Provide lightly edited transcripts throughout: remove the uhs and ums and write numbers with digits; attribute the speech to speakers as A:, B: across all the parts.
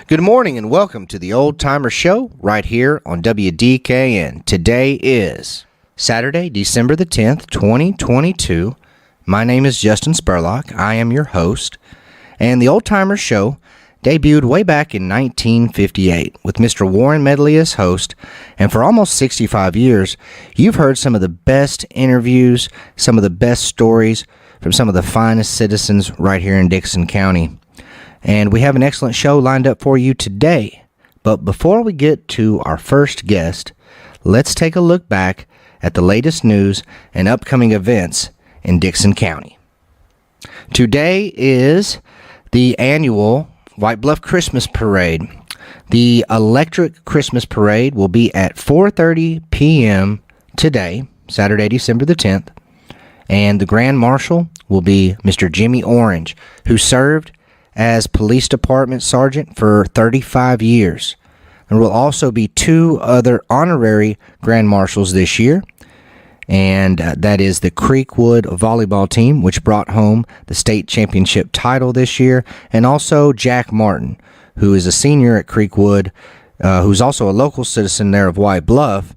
A: Good morning and welcome to the Old Timer Show right here on WDKN. Today is Saturday, December the 10th, 2022. My name is Justin Spurlock. I am your host. And the Old Timer Show debuted way back in 1958 with Mr. Warren Medley as host. And for almost 65 years, you've heard some of the best interviews, some of the best stories from some of the finest citizens right here in Dixon County. And we have an excellent show lined up for you today. But before we get to our first guest, let's take a look back at the latest news and upcoming events in Dixon County. Today is the annual White Bluff Christmas Parade. The Electric Christmas Parade will be at 4:30 p.m. today, Saturday, December the 10th. And the Grand Marshal will be Mr. Jimmy Orange, who served as Police Department Sergeant for 35 years. There will also be two other honorary Grand Marshals this year, and that is the Creekwood volleyball team, which brought home the state championship title this year, and also Jack Martin, who is a senior at Creekwood, who's also a local citizen there of White Bluff,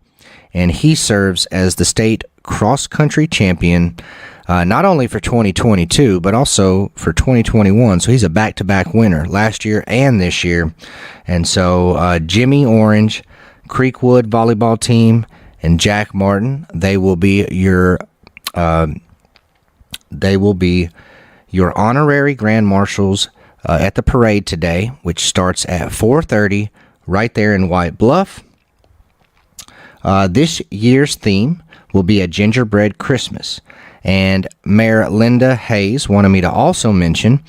A: and he serves as the state cross-country champion not only for 2022, but also for 2021. So he's a back-to-back winner last year and this year. And so Jimmy Orange, Creekwood volleyball team, and Jack Martin, they will be your honorary Grand Marshals at the parade today, which starts at 4:30 right there in White Bluff. This year's theme will be a gingerbread Christmas. And Mayor Linda Hayes wanted me to also mention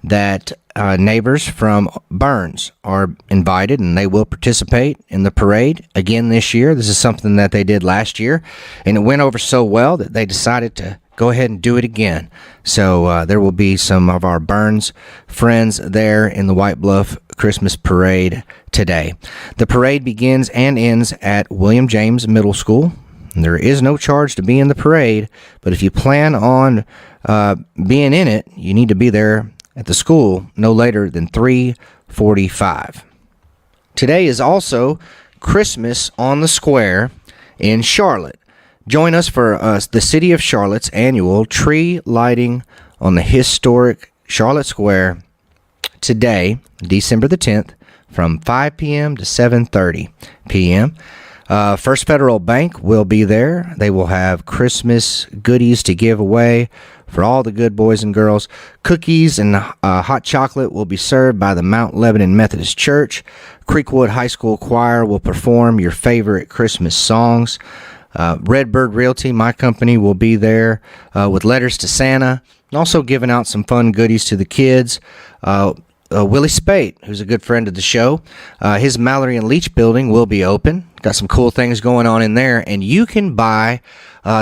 A: that neighbors from Burns are invited, and they will participate in the parade again this year. This is something that they did last year, and it went over so well that they decided to go ahead and do it again. So there will be some of our Burns friends there in the White Bluff Christmas Parade today. The parade begins and ends at William James Middle School. There is no charge to be in the parade, but if you plan on being in it, you need to be there at the school no later than 3:45. Today is also Christmas on the Square in Charlotte. Join us for the City of Charlotte's annual tree lighting on the historic Charlotte Square today, December the 10th, from 5 p.m. to 7:30 p.m. First Federal Bank will be there. They will have Christmas goodies to give away for all the good boys and girls. Cookies and hot chocolate will be served by the Mount Lebanon Methodist Church. Creekwood High School Choir will perform your favorite Christmas songs. Redbird Realty, my company, will be there with letters to Santa, and also giving out some fun goodies to the kids. Willie Spate, who's a good friend of the show, his Mallory and Leach building will be open. Got some cool things going on in there, and you can buy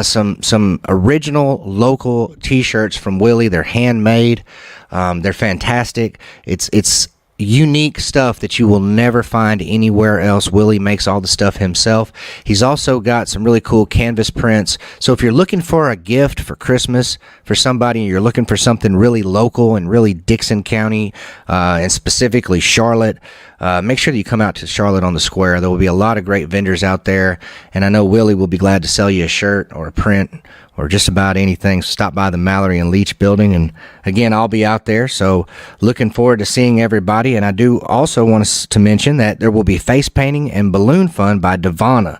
A: some original local T-shirts from Willie. They're handmade. They're fantastic. It's unique stuff that you will never find anywhere else. Willie makes all the stuff himself. He's also got some really cool canvas prints. So if you're looking for a gift for Christmas for somebody, you're looking for something really local and really Dixon County, and specifically Charlotte, make sure that you come out to Charlotte on the Square. There will be a lot of great vendors out there, and I know Willie will be glad to sell you a shirt or a print or just about anything. Stop by the Mallory and Leach building, and again, I'll be out there, so looking forward to seeing everybody. And I do also want to mention that there will be face painting and balloon fun by Devonna,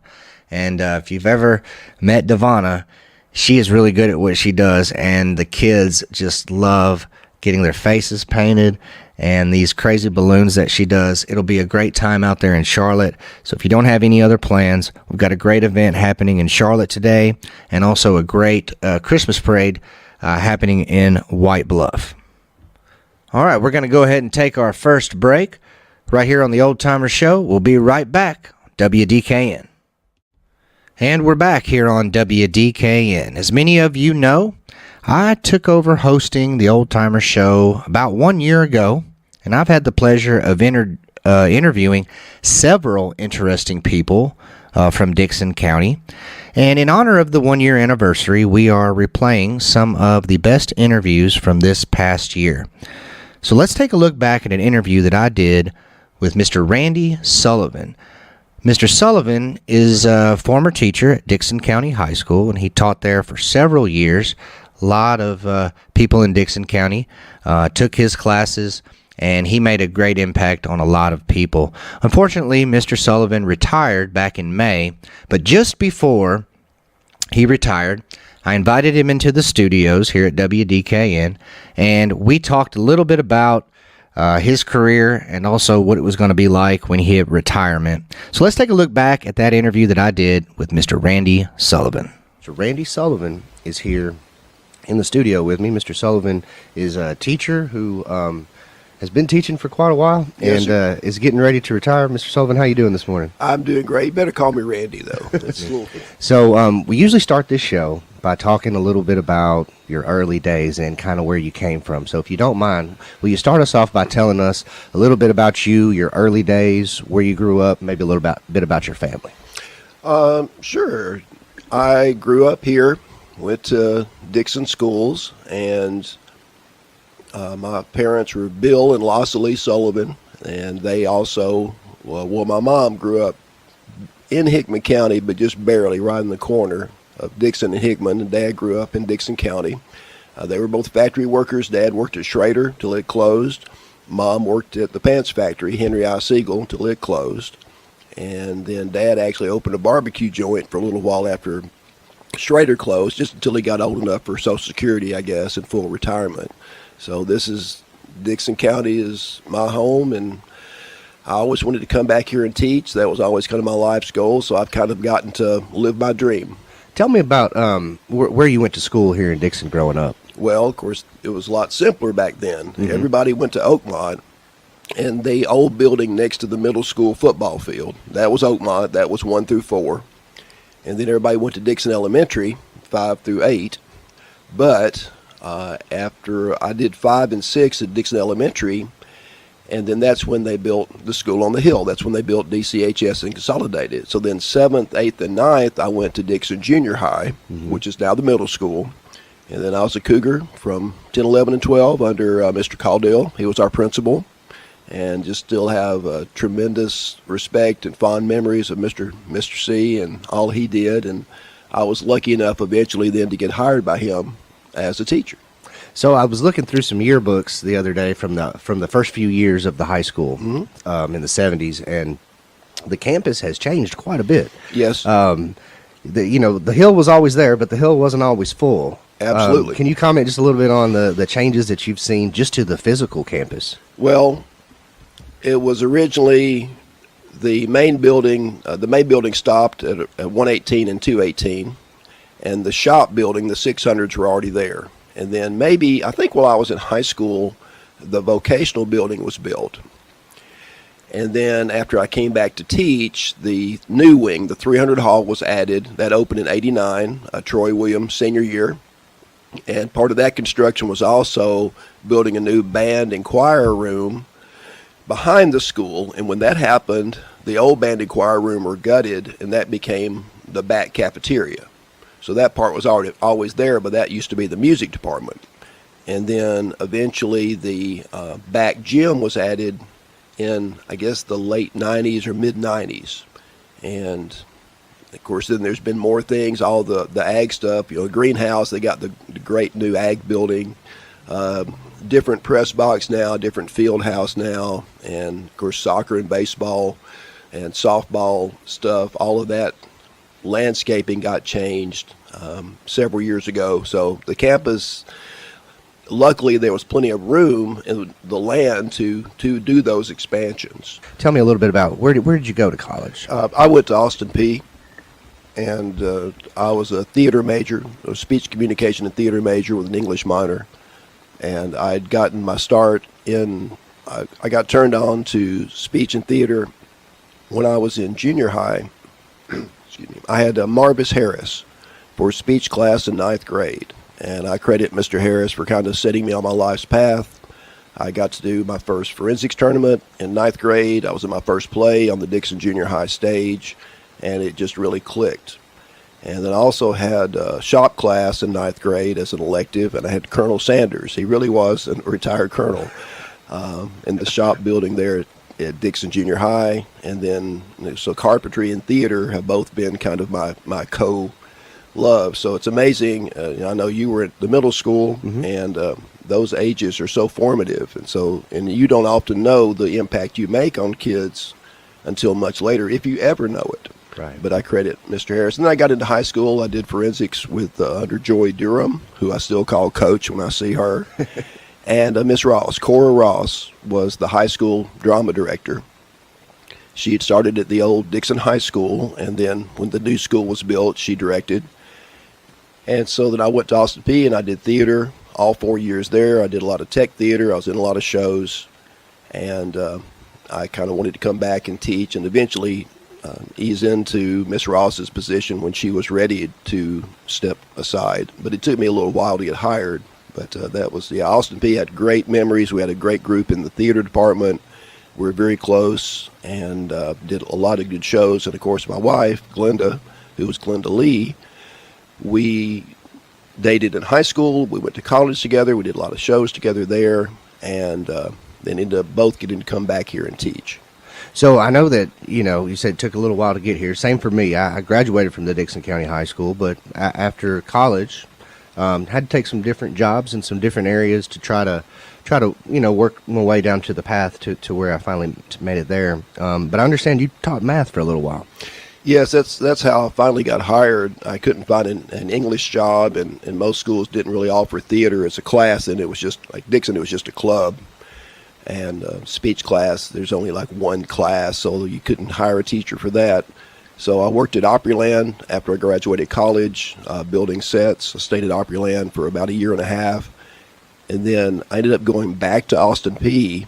A: and if you've ever met Devonna, she is really good at what she does, and the kids just love getting their faces painted and these crazy balloons that she does. It'll be a great time out there in Charlotte. So if you don't have any other plans, we've got a great event happening in Charlotte today, and also a great Christmas parade happening in White Bluff. All right, we're going to go ahead and take our first break right here on the Old Timer Show. We'll be right back. WDKN. And we're back here on WDKN. As many of you know, I took over hosting the Old Timer Show about 1 year ago, and I've had the pleasure of interviewing several interesting people from Dixon County. And in honor of the 1 year anniversary, we are replaying some of the best interviews from this past year. So let's take a look back at an interview that I did with Mr. Randy Sullivan. Mr. Sullivan is a former teacher at Dickson County High School, and he taught there for several years. A lot of people in Dickson County took his classes, and he made a great impact on a lot of people. Unfortunately, Mr. Sullivan retired back in May, but just before he retired, I invited him into the studios here at WDKN, and we talked a little bit about his career and also what it was going to be like when he hit retirement. So let's take a look back at that interview that I did with Mr. Randy Sullivan. So Randy Sullivan is here in the studio with me. Mr. Sullivan is a teacher who has been teaching for quite a while and is getting ready to retire. Mr. Sullivan, how you doing this morning?
B: I'm doing great. You better call me Randy, though.
A: So we usually start this show by talking a little bit about your early days and kind of where you came from. So if you don't mind, will you start us off by telling us a little bit about you, your early days, where you grew up, maybe a little bit about your family?
B: Sure. I grew up here, went to Dickson schools, and my parents were Bill and Losalie Sullivan, and they also, well, my mom grew up in Hickman County, but just barely right in the corner of Dickson and Hickman, and Dad grew up in Dickson County. They were both factory workers. Dad worked at Schrader till it closed. Mom worked at the pants factory, Henry I. Siegel, till it closed. And then Dad actually opened a barbecue joint for a little while after Schrader closed, just until he got old enough for Social Security, I guess, and full retirement. So this is, Dickson County is my home, and I always wanted to come back here and teach. That was always kind of my life's goal, so I've kind of gotten to live my dream.
A: Tell me about where you went to school here in Dickson growing up.
B: Well, of course, it was a lot simpler back then.
A: Mm-hmm.
B: Everybody went to Oakmont, and the old building next to the middle school football field, that was Oakmont. That was 1 through 4. And then everybody went to Dickson Elementary, 5 through 8. But after I did 5 and 6 at Dickson Elementary, and then that's when they built the school on the hill. That's when they built DCHS and consolidated. So then 7th, 8th, and 9th, I went to Dickson Junior High, which is now the middle school. And then I was a Cougar from 10, 11, and 12 under Mr. Caudill. He was our principal. And just still have tremendous respect and fond memories of Mr. C and all he did. And I was lucky enough eventually then to get hired by him as a teacher.
A: So I was looking through some yearbooks the other day from the first few years of the high school in the 70s, and the campus has changed quite a bit.
B: Yes.
A: The hill was always there, but the hill wasn't always full.
B: Absolutely.
A: Can you comment just a little bit on the changes that you've seen just to the physical campus?
B: Well, it was originally the main building. The main building stopped at 118 and 218, and the shop building, the 600s, were already there. And then maybe, I think while I was in high school, the vocational building was built. And then after I came back to teach, the new wing, the 300 hall, was added. That opened in '89, Troy Williams senior year. And part of that construction was also building a new band and choir room behind the school. And when that happened, the old band and choir room were gutted, and that became the back cafeteria. So that part was already always there, but that used to be the music department. And then eventually the back gym was added in, I guess, the late 90s or mid-90s. And, of course, then there's been more things, all the ag stuff. Greenhouse, they got the great new ag building, different press box now, different field house now, and, of course, soccer and baseball and softball stuff, all of that. Landscaping got changed several years ago. So the campus, luckily there was plenty of room in the land to do those expansions.
A: Tell me a little bit about where did you go to college?
B: I went to Austin Peay, and I was a theater major, a speech communication and theater major with an English minor. And I'd gotten my start I got turned on to speech and theater when I was in junior high. I had Marvis Harris for speech class in 9th grade, and I credit Mr. Harris for kind of setting me on my life's path. I got to do my first forensics tournament in 9th grade. I was in my first play on the Dickson Junior High stage, and it just really clicked. And then I also had shop class in 9th grade as an elective, and I had Colonel Sanders. He really was a retired colonel in the shop building there at Dixon Junior High, and then so carpentry and theater have both been kind of my co-love. So it's amazing. I know you were at the middle school, and those ages are so formative, and you don't often know the impact you make on kids until much later, if you ever know it.
A: Right.
B: But I credit Mr. Harris. And then I got into high school. I did forensics with under Joy Durham, who I still call Coach when I see her. And Miss Ross, Cora Ross, was the high school drama director. She had started at the old Dixon High School, and then when the new school was built, she directed. And so then I went to Austin Peay, and I did theater all 4 years there. I did a lot of tech theater. I was in a lot of shows. And I kind of wanted to come back and teach, and eventually ease into Miss Ross's position when she was ready to step aside. But it took me a little while to get hired. But that was, Austin Peay had great memories. We had a great group in the theater department. We were very close and did a lot of good shows. And, of course, my wife, Glenda, who was Glenda Lee, we dated in high school. We went to college together. We did a lot of shows together there, and then ended up both getting to come back here and teach.
A: So I know that, you said it took a little while to get here. Same for me. I graduated from the Dixon County High School, but after college, had to take some different jobs in some different areas to try to work my way down to the path to where I finally made it there. But I understand you taught math for a little while.
B: Yes, that's how I finally got hired. I couldn't find an English job, and most schools didn't really offer theater as a class, and it was just like Dixon, it was just a club. And speech class, there's only like one class, so you couldn't hire a teacher for that. So I worked at Opryland after I graduated college, building sets. I stayed at Opryland for about a year and a half. And then I ended up going back to Austin Peay,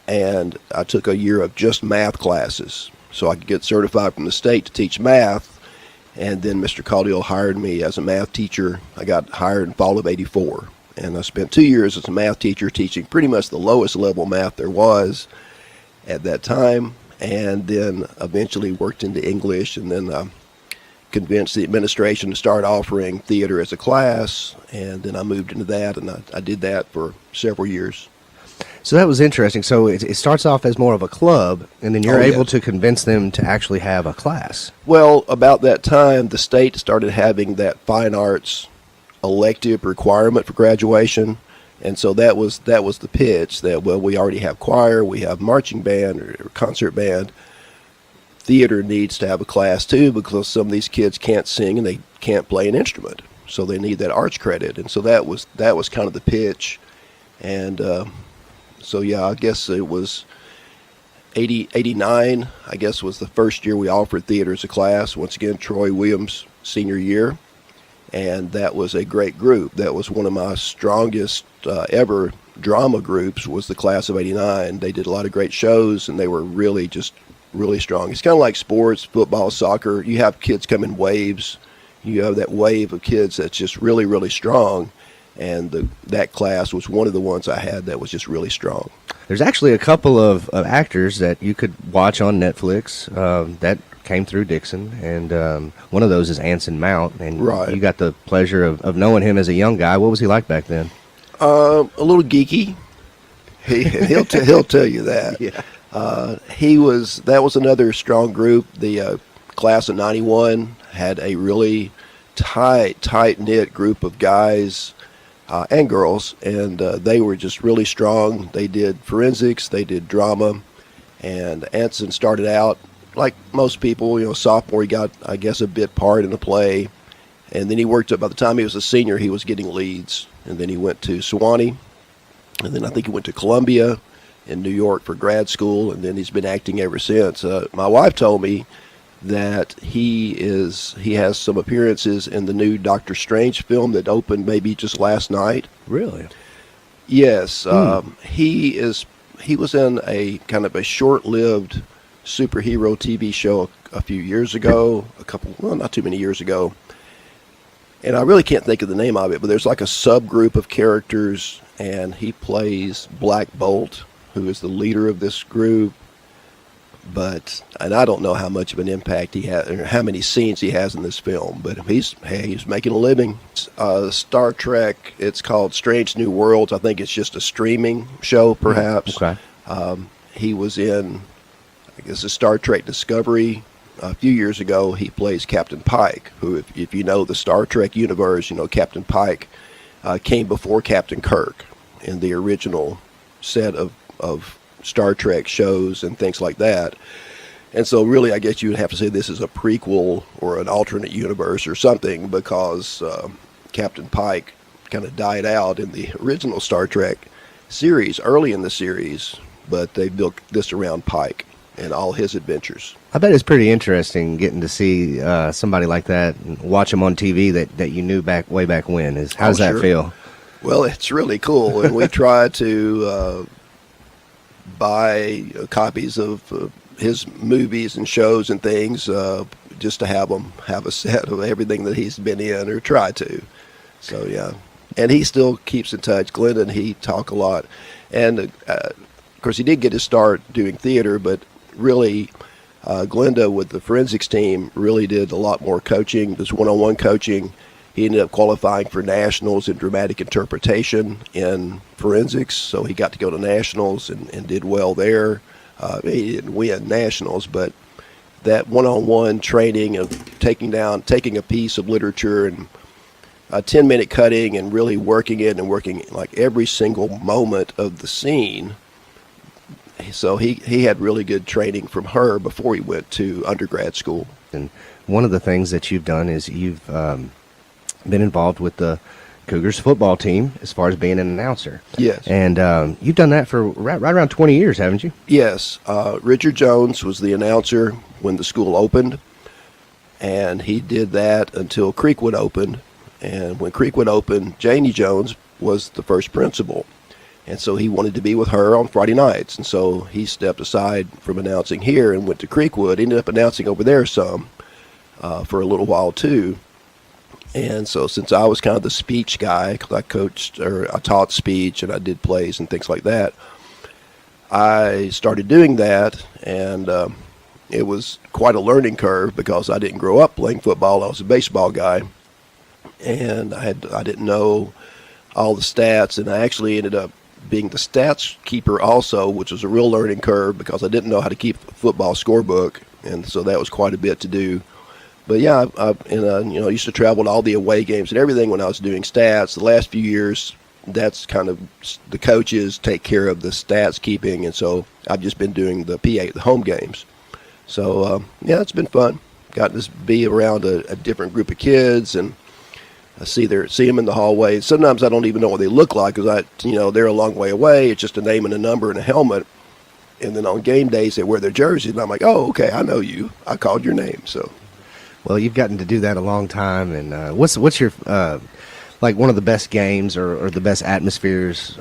B: and I took a year of just math classes so I could get certified from the state to teach math. And then Mr. Caudill hired me as a math teacher. I got hired in fall of '84. And I spent 2 years as a math teacher teaching pretty much the lowest level math there was at that time, and then eventually worked into English, and then convinced the administration to start offering theater as a class, and then I moved into that, and I did that for several years.
A: So that was interesting. So it starts off as more of a club, and then you're able to convince them to actually have a class.
B: Well, about that time, the state started having that fine arts elective requirement for graduation, and so that was the pitch that, well, we already have choir, we have marching band or concert band. Theater needs to have a class too, because some of these kids can't sing and they can't play an instrument, so they need that arts credit. And so that was kind of the pitch. And so I guess it was 89, I guess, was the first year we offered theater as a class. Once again, Troy Williams' senior year. And that was a great group. That was one of my strongest ever drama groups, was the class of '89. They did a lot of great shows, and they were really strong. It's kind of like sports, football, soccer. You have kids come in waves. You have that wave of kids that's just really, really strong. And that class was one of the ones I had that was just really strong.
A: There's actually a couple of actors that you could watch on Netflix that came through Dixon, and one of those is Anson Mount, and you got the pleasure of knowing him as a young guy. What was he like back then?
B: A little geeky. He'll tell you that.
A: Yeah.
B: That was another strong group. The class of '91 had a really tight-knit group of guys and girls, and they were just really strong. They did forensics, they did drama, and Anson started out like most people, sophomore. He got, I guess, a bit part in a play, and then he worked up. By the time he was a senior, he was getting leads, and then he went to Sewanee, and then I think he went to Columbia in New York for grad school, and then he's been acting ever since. My wife told me that he has some appearances in the new Doctor Strange film that opened maybe just last night.
A: Really?
B: Yes. He was in a kind of a short-lived superhero TV show a few years ago, not too many years ago. And I really can't think of the name of it, but there's like a subgroup of characters, and he plays Black Bolt, who is the leader of this group. And I don't know how much of an impact he has, or how many scenes he has in this film, but he's making a living. Star Trek, it's called Strange New Worlds. I think it's just a streaming show, perhaps.
A: Okay.
B: he was in, I guess, a Star Trek Discovery. A few years ago, he plays Captain Pike, who, if you know the Star Trek universe, you know Captain Pike came before Captain Kirk in the original set of Star Trek shows and things like that. And so really, I guess you would have to say this is a prequel or an alternate universe or something, because Captain Pike kind of died out in the original Star Trek series, early in the series, but they built this around Pike and all his adventures.
C: I bet it's pretty interesting getting to see somebody like that and watch him on TV that you knew way back when. How does that feel?
B: Well, it's really cool, and we try to buy copies of his movies and shows and things, just to have a set of everything that he's been in, or try to. So yeah, and he still keeps in touch. Glenda and he talk a lot, and of course he did get his start doing theater, but really Glenda with the forensics team really did a lot more coaching. This one-on-one coaching. He ended up qualifying for nationals in dramatic interpretation in forensics, so he got to go to nationals and did well there. He didn't win nationals, but that one-on-one training of taking a piece of literature and a 10-minute cutting and really working it and working like every single moment of the scene. So he had really good training from her before he went to undergrad school.
C: And one of the things that you've done is you've been involved with the Cougars football team as far as being an announcer.
B: Yes.
C: And you've done that for right around 20 years, haven't you?
B: Yes. Richard Jones was the announcer when the school opened, and he did that until Creekwood opened. And when Creekwood opened, Janie Jones was the first principal. And so he wanted to be with her on Friday nights. And so he stepped aside from announcing here and went to Creekwood. Ended up announcing over there some for a little while too. And so since I was kind of the speech guy, because I taught speech and I did plays and things like that, I started doing that. And it was quite a learning curve because I didn't grow up playing football. I was a baseball guy. And I didn't know all the stats. And I actually ended up being the stats keeper also, which was a real learning curve because I didn't know how to keep a football scorebook. And so that was quite a bit to do. But yeah, I used to travel to all the away games and everything when I was doing stats. The last few years, that's kind of the coaches take care of the stats keeping, and so I've just been doing the PA, the home games. So yeah, it's been fun. Gotten to be around a different group of kids, and I see them in the hallway. Sometimes I don't even know what they look like because they're a long way away. It's just a name and a number and a helmet. And then on game days they wear their jerseys, and I'm like, oh, okay, I know you. I called your name, so.
C: Well, you've gotten to do that a long time, and what's your like one of the best games or the best atmospheres,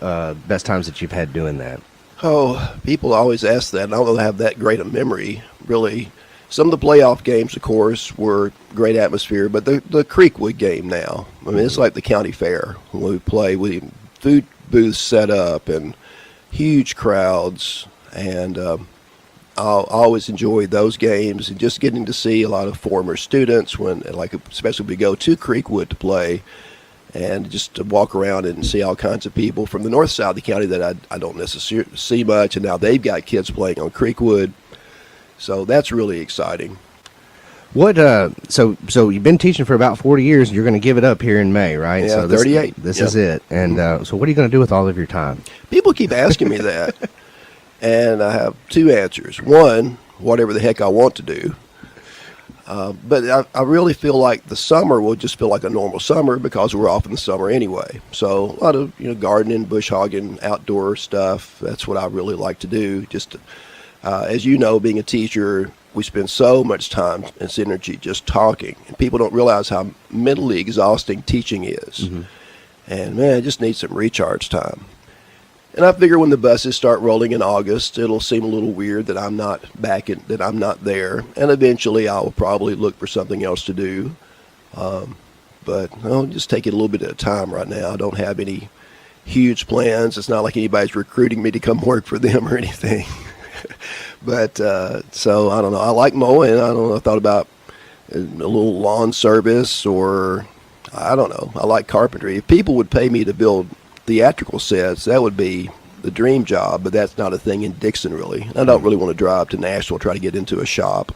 C: best times that you've had doing that?
B: Oh, people always ask that, and I don't have that great a memory, really. Some of the playoff games, of course, were great atmosphere, but the Creekwood game now, I mean, it's like the county fair when we play with food booths set up and huge crowds, and I always enjoyed those games and just getting to see a lot of former students especially we go to Creekwood to play, and just to walk around and see all kinds of people from the north side of the county that I don't necessarily see much, and now they've got kids playing on Creekwood, so that's really exciting.
C: What so you've been teaching for about 40 years, and you're going to give it up here in May, right?
B: Yeah,
C: so
B: 38.
C: This is it. And so what are you going to do with all of your time?
B: People keep asking me that. And I have two answers. One, whatever the heck I want to do. But I really feel like the summer will just feel like a normal summer because we're off in the summer anyway. So a lot of gardening, bush hogging, outdoor stuff. That's what I really like to do. Just as you know, being a teacher, we spend so much time and energy just talking. And people don't realize how mentally exhausting teaching is. Mm-hmm. And man, I just need some recharge time. And I figure when the buses start rolling in August, it'll seem a little weird that I'm not there. And eventually I'll probably look for something else to do. But I'll just take it a little bit at a time right now. I don't have any huge plans. It's not like anybody's recruiting me to come work for them or anything. But so I don't know. I like mowing. I don't know. I thought about a little lawn service, or I don't know. I like carpentry. If people would pay me to build theatrical sets, that would be the dream job, but that's not a thing in Dixon really. I don't really want to drive to Nashville try to get into a shop.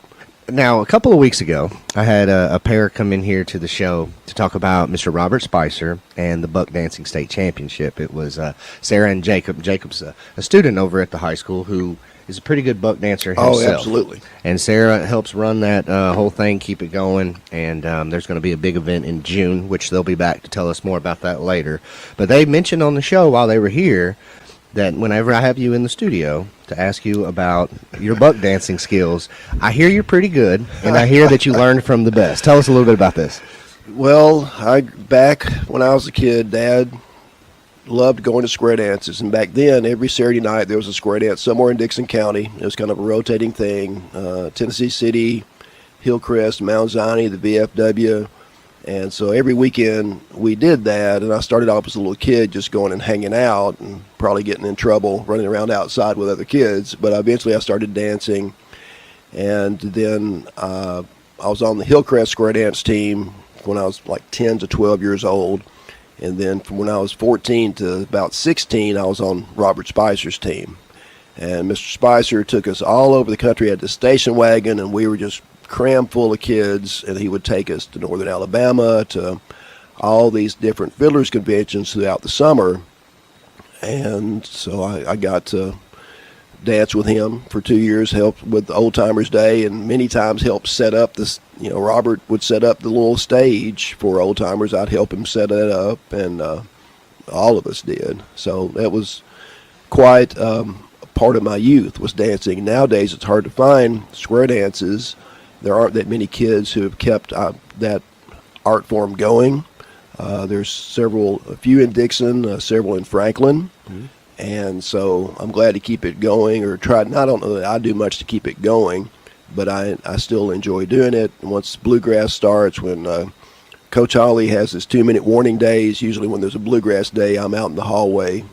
C: Now, a couple of weeks ago, I had a pair come in here to the show to talk about Mr. Robert Spicer and the Buck Dancing State Championship. It was Sarah and Jacob. Jacob's a student over at the high school who is a pretty good buck dancer himself.
B: Oh, absolutely.
C: And Sarah helps run that whole thing, keep it going. And there's going to be a big event in June, which they'll be back to tell us more about that later. But they mentioned on the show while they were here that whenever I have you in the studio to ask you about your buck dancing skills, I hear you're pretty good, and I hear that you learned from the best. Tell us a little bit about this.
B: Well, back when I was a kid, Dad loved going to square dances, and back then, every Saturday night there was a square dance somewhere in Dixon County. It was kind of a rotating thing. Tennessee City, Hillcrest, Mount Zion, the VFW. And so every weekend we did that, and I started off as a little kid just going and hanging out and probably getting in trouble, running around outside with other kids. But eventually I started dancing, and then I was on the Hillcrest Square Dance team when I was like 10 to 12 years old. And then from when I was 14 to about 16, I was on Robert Spicer's team. And Mr. Spicer took us all over the country at the station wagon, and we were just crammed full of kids, and he would take us to northern Alabama, to all these different fiddlers conventions throughout the summer. And so I got to dance with him for 2 years, helped with the Old Timers Day, and many times helped set up this. Robert would set up the little stage for Old Timers. I'd help him set it up, and all of us did. So that was quite part of my youth, was dancing. Nowadays it's hard to find square dances. There aren't that many kids who have kept that art form going. There's a few in Dixon, several in Franklin. Mm-hmm. And so I'm glad to keep it going, or try. I don't know that I do much to keep it going, but I still enjoy doing it. And once bluegrass starts, when Coach Holly has his 2-minute warning days, usually when there's a bluegrass day, I'm out in the hallway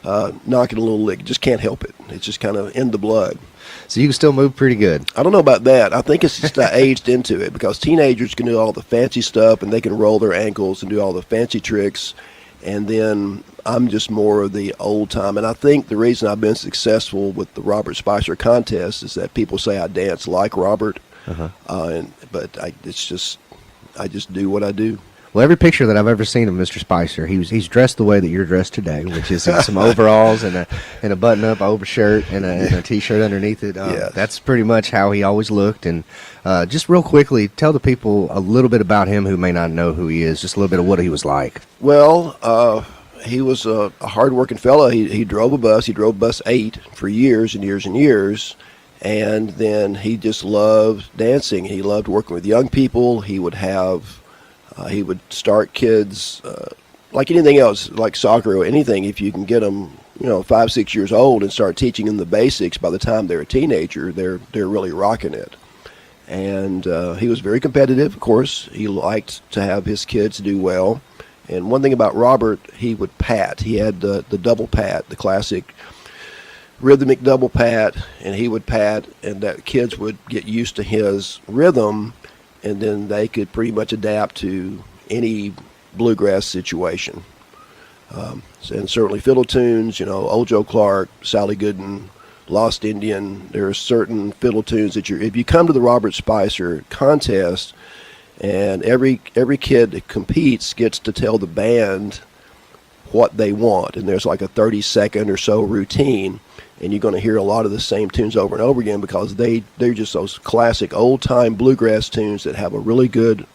B: knocking a little lick. Just can't help it. It's just kind of in the blood.
C: So you can still move pretty good.
B: I don't know about that. I think it's just I aged into it, because teenagers can do all the fancy stuff, and they can roll their ankles and do all the fancy tricks. And then I'm just more of the old time. And I think the reason I've been successful with the Robert Spicer contest is that people say I dance like Robert. But I just do what I do.
C: Well, every picture that I've ever seen of Mr. Spicer, he's dressed the way that you're dressed today, which is in some overalls and a button-up overshirt and a T-shirt underneath it.
B: Yes. That's
C: pretty much how he always looked. And just real quickly, tell the people a little bit about him who may not know who he is, just a little bit of what he was like.
B: Well, he was a hard-working fellow. He drove a bus. He drove bus 8 for years and years and years. And then he just loved dancing. He loved working with young people. He would start kids like anything else, like soccer or anything. If you can get them, 5, 6 years old and start teaching them the basics, by the time they're a teenager, they're really rocking it. And he was very competitive, of course. He liked to have his kids do well. And one thing about Robert, he would pat. He had the double pat, the classic rhythmic double pat, and he would pat, and that kids would get used to his rhythm, and then they could pretty much adapt to any bluegrass situation. And certainly fiddle tunes, Old Joe Clark, Sally Gooden, Lost Indian. There are certain fiddle tunes that if you come to the Robert Spicer contest, and every kid that competes gets to tell the band what they want, and there's like a 30-second or so routine, and you're going to hear a lot of the same tunes over and over again, because they're just those classic old-time bluegrass tunes that have a really good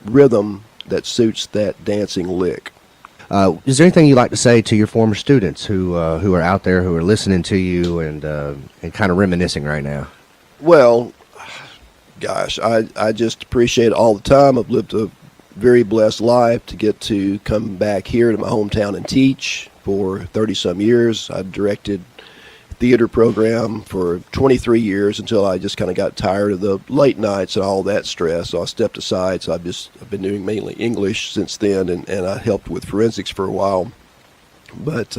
B: rhythm that suits that dancing lick.
C: Is there anything you'd like to say to your former students who are out there, who are listening to you and kind of reminiscing right now?
B: Well, gosh, I just appreciate it all the time. I've lived a very blessed life to get to come back here to my hometown and teach for 30-some years. I've directed theater program for 23 years until I just kind of got tired of the late nights and all that stress. So I stepped aside. So I've been doing mainly English since then, and I helped with forensics for a while. But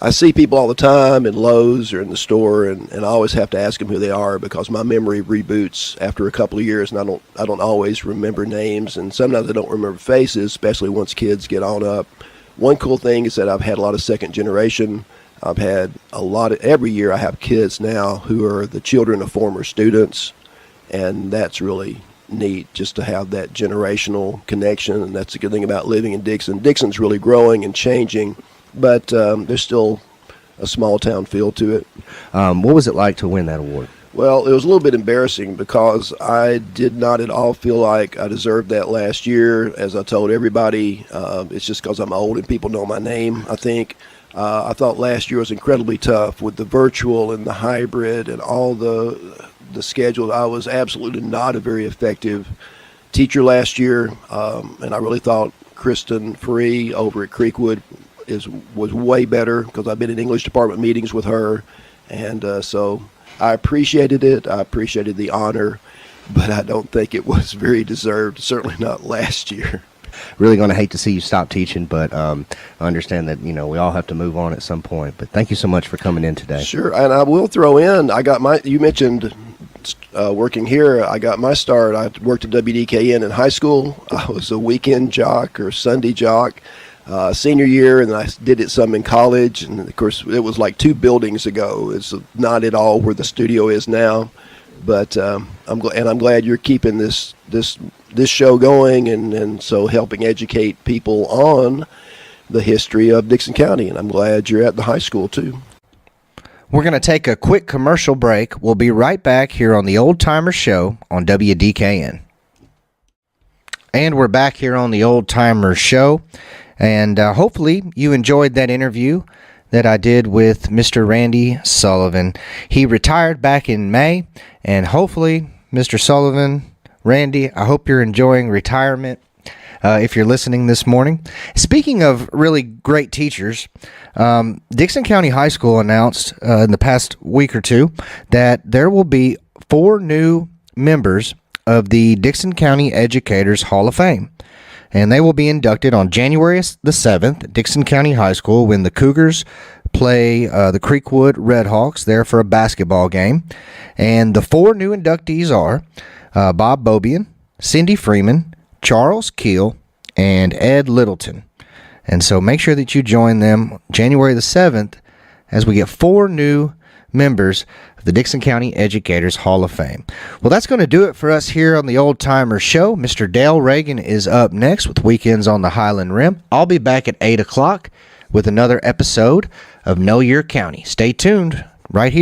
B: I see people all the time in Lowe's or in the store, and I always have to ask them who they are, because my memory reboots after a couple of years, and I don't always remember names, and sometimes I don't remember faces, especially once kids get on up One cool thing is that I've had a lot of second generation. I've had every year I have kids now who are the children of former students, and that's really neat just to have that generational connection, and that's the good thing about living in Dixon. Dixon's really growing and changing, but there's still a small town feel to it.
C: What was it like to win that award?
B: Well, it was a little bit embarrassing because I did not at all feel like I deserved that last year. As I told everybody, it's just because I'm old and people know my name, I think. I thought last year was incredibly tough with the virtual and the hybrid and all the schedule. I was absolutely not a very effective teacher last year, and I really thought Kristen Free over at Creekwood was way better because I've been in English department meetings with her, and so I appreciated it. I appreciated the honor, but I don't think it was very deserved, certainly not last year.
C: Really going to hate to see you stop teaching, but I understand that, we all have to move on at some point. But thank you so much for coming in today.
B: Sure, and I will throw in, you mentioned working here. I got my start. I worked at WDKN in high school. I was a weekend jock or Sunday jock. Senior year, and I did it some in college, and of course it was like 2 buildings ago. It's not at all where the studio is now, but I'm glad you're keeping this show going, and so helping educate people on the history of Dixon County, and I'm glad you're at the high school too.
A: We're going to take a quick commercial break. We'll be right back here on the Old Timer Show on WDKN. And we're back here on the Old Timer Show. And hopefully you enjoyed that interview that I did with Mr. Randy Sullivan. He retired back in May, and hopefully, Mr. Sullivan, Randy, I hope you're enjoying retirement if you're listening this morning. Speaking of really great teachers, Dixon County High School announced in the past week or two that there will be 4 new members of the Dixon County Educators Hall of Fame. And they will be inducted on January the 7th at Dixon County High School when the Cougars play the Creekwood Redhawks there for a basketball game. And the 4 new inductees are Bob Bobian, Cindy Freeman, Charles Keel, and Ed Littleton. And so make sure that you join them January the 7th as we get 4 new members of the Dixon County Educators Hall of Fame. Well, that's going to do it for us here on the Old Timer Show. Mr. Dale Reagan is up next with Weekends on the Highland Rim. I'll be back at 8 o'clock with another episode of Know Your County. Stay tuned right here.